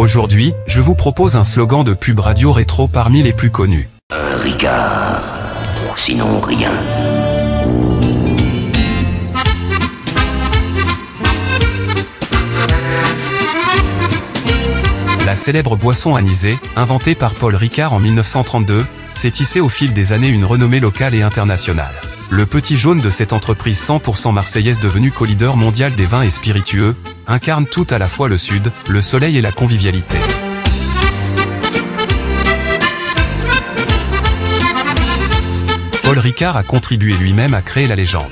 Aujourd'hui, je vous propose un slogan de pub radio rétro parmi les plus connus. Ricard, sinon rien. La célèbre boisson anisée, inventée par Paul Ricard en 1932, s'est tissée au fil des années une renommée locale et internationale. Le petit jaune de cette entreprise 100% marseillaise devenue co-leader mondial des vins et spiritueux, incarne tout à la fois le sud, le soleil et la convivialité. Paul Ricard a contribué lui-même à créer la légende.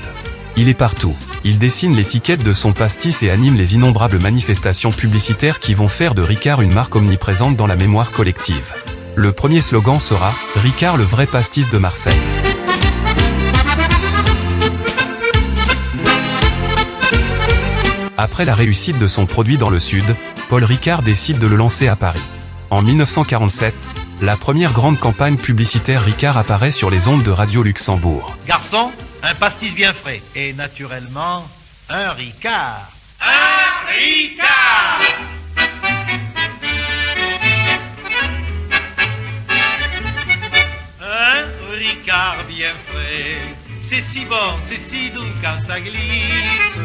Il est partout. Il dessine l'étiquette de son pastis et anime les innombrables manifestations publicitaires qui vont faire de Ricard une marque omniprésente dans la mémoire collective. Le premier slogan sera « Ricard le vrai pastis de Marseille ». Après la réussite de son produit dans le sud, Paul Ricard décide de le lancer à Paris. En 1947, la première grande campagne publicitaire Ricard apparaît sur les ondes de Radio Luxembourg. Garçon, un pastis bien frais. Et naturellement, un Ricard. Un Ricard! Un Ricard bien frais. C'est si bon, c'est si doux quand ça glisse.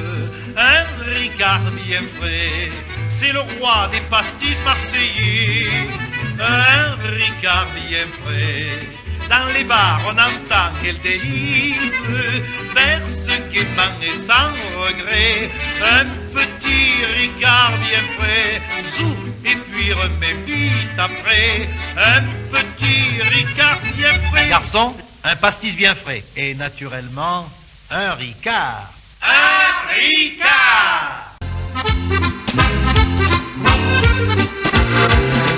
Un Ricard bien frais. C'est le roi des pastis marseillais. Un Ricard bien frais. Dans les bars, on entend quel délice, verse gaiement et sans regret, un petit Ricard bien frais, zou, et puis remets vite après, un petit Ricard bien frais. Garçon, un pastis bien frais, et naturellement, un Ricard. Un Ricard!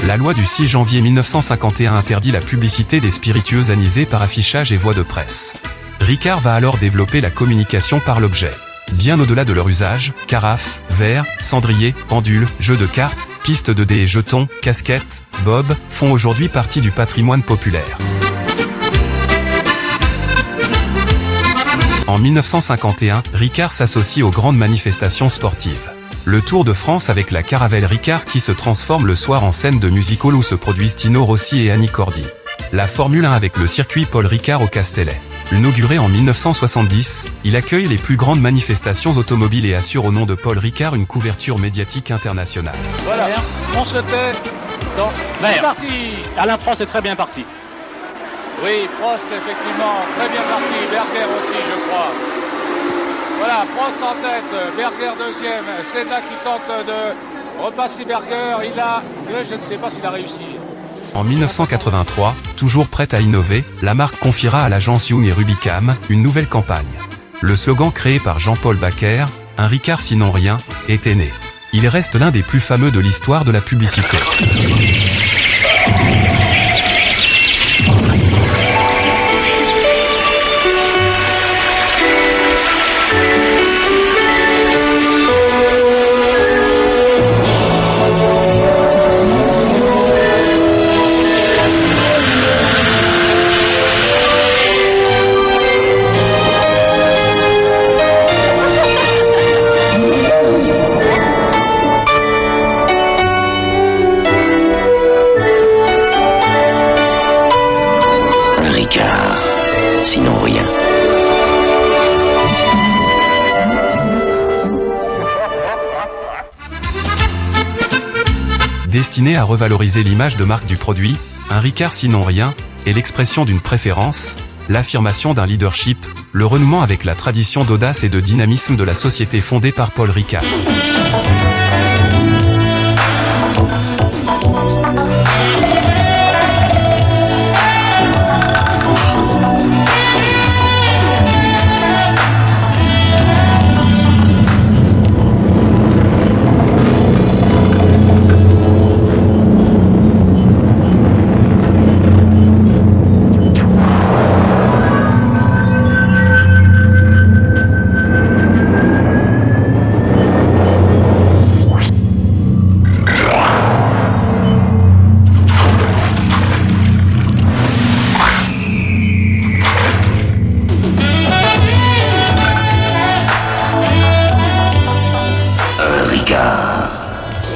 La loi du 6 janvier 1951 interdit la publicité des spiritueux anisés par affichage et voix de presse. Ricard va alors développer la communication par l'objet. Bien au-delà de leur usage, carafes, verres, cendriers, pendules, jeux de cartes, pistes de dés et jetons, casquettes, bobs, font aujourd'hui partie du patrimoine populaire. En 1951, Ricard s'associe aux grandes manifestations sportives. Le Tour de France avec la caravelle Ricard qui se transforme le soir en scène de music-hall où se produisent Tino Rossi et Annie Cordy. La Formule 1 avec le circuit Paul Ricard au Castellet. Inauguré en 1970, il accueille les plus grandes manifestations automobiles et assure au nom de Paul Ricard une couverture médiatique internationale. Voilà, on se tait. Donc, c'est parti. Alain Prost est très bien parti. Oui, Prost, effectivement, très bien parti. Berger aussi, je crois. Voilà, Prost en tête, Berger deuxième, Senna qui tente de repasser Berger, je ne sais pas s'il a réussi. En 1983, toujours prête à innover, la marque confiera à l'agence Young et Rubicam une nouvelle campagne. Le slogan créé par Jean-Paul Bacquer, « Un Ricard sinon rien », était né. Il reste l'un des plus fameux de l'histoire de la publicité. Sinon rien. Destiné à revaloriser l'image de marque du produit, un Ricard sinon rien, est l'expression d'une préférence, l'affirmation d'un leadership, le renouement avec la tradition d'audace et de dynamisme de la société fondée par Paul Ricard.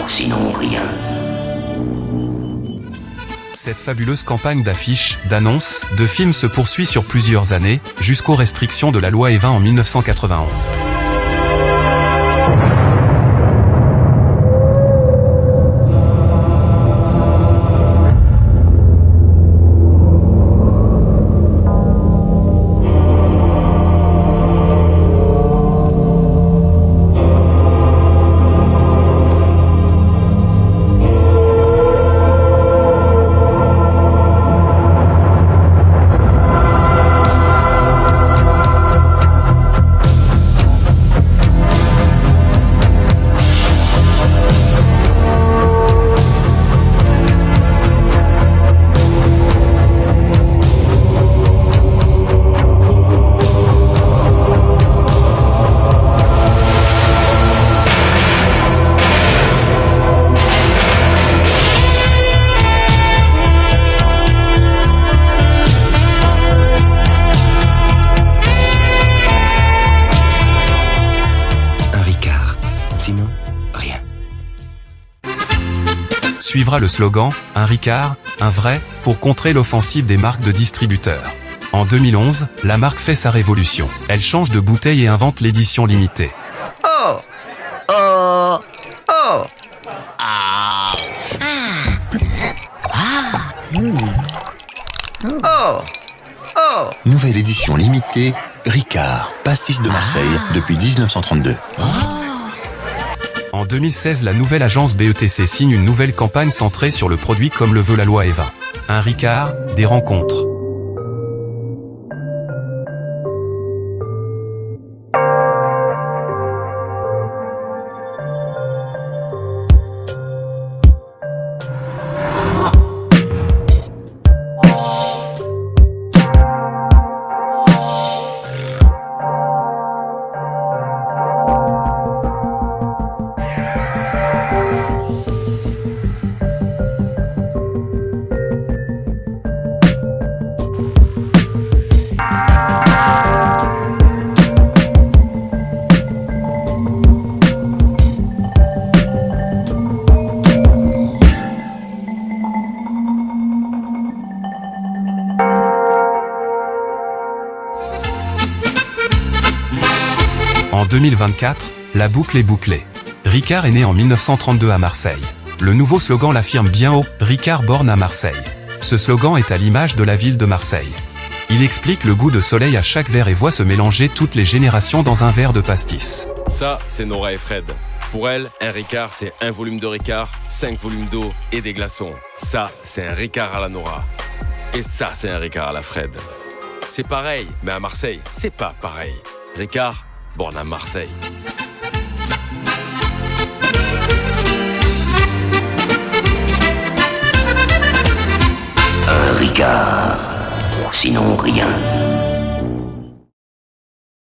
Sinon rien. Cette fabuleuse campagne d'affiches, d'annonces, de films se poursuit sur plusieurs années, jusqu'aux restrictions de la loi Evin en 1991. Suivra le slogan « Un Ricard, un vrai » pour contrer l'offensive des marques de distributeurs. En 2011, la marque fait sa révolution. Elle change de bouteille et invente l'édition limitée. Oh! Oh! Oh! Ah! Oh! Oh! Nouvelle édition limitée, Ricard, pastis de Marseille, depuis 1932. En 2016, la nouvelle agence BETC signe une nouvelle campagne centrée sur le produit comme le veut la loi Evin. Un Ricard, des rencontres. En 2024, la boucle est bouclée. Ricard est né en 1932 à Marseille. Le nouveau slogan l'affirme bien haut, Ricard born à Marseille. Ce slogan est à l'image de la ville de Marseille. Il explique le goût de soleil à chaque verre et voit se mélanger toutes les générations dans un verre de pastis. Ça, c'est Nora et Fred. Pour elle, un Ricard, c'est un volume de Ricard, 5 volumes d'eau et des glaçons. Ça, c'est un Ricard à la Nora. Et ça, c'est un Ricard à la Fred. C'est pareil, mais à Marseille, c'est pas pareil. Ricard, born à Marseille. Un Ricard, sinon rien.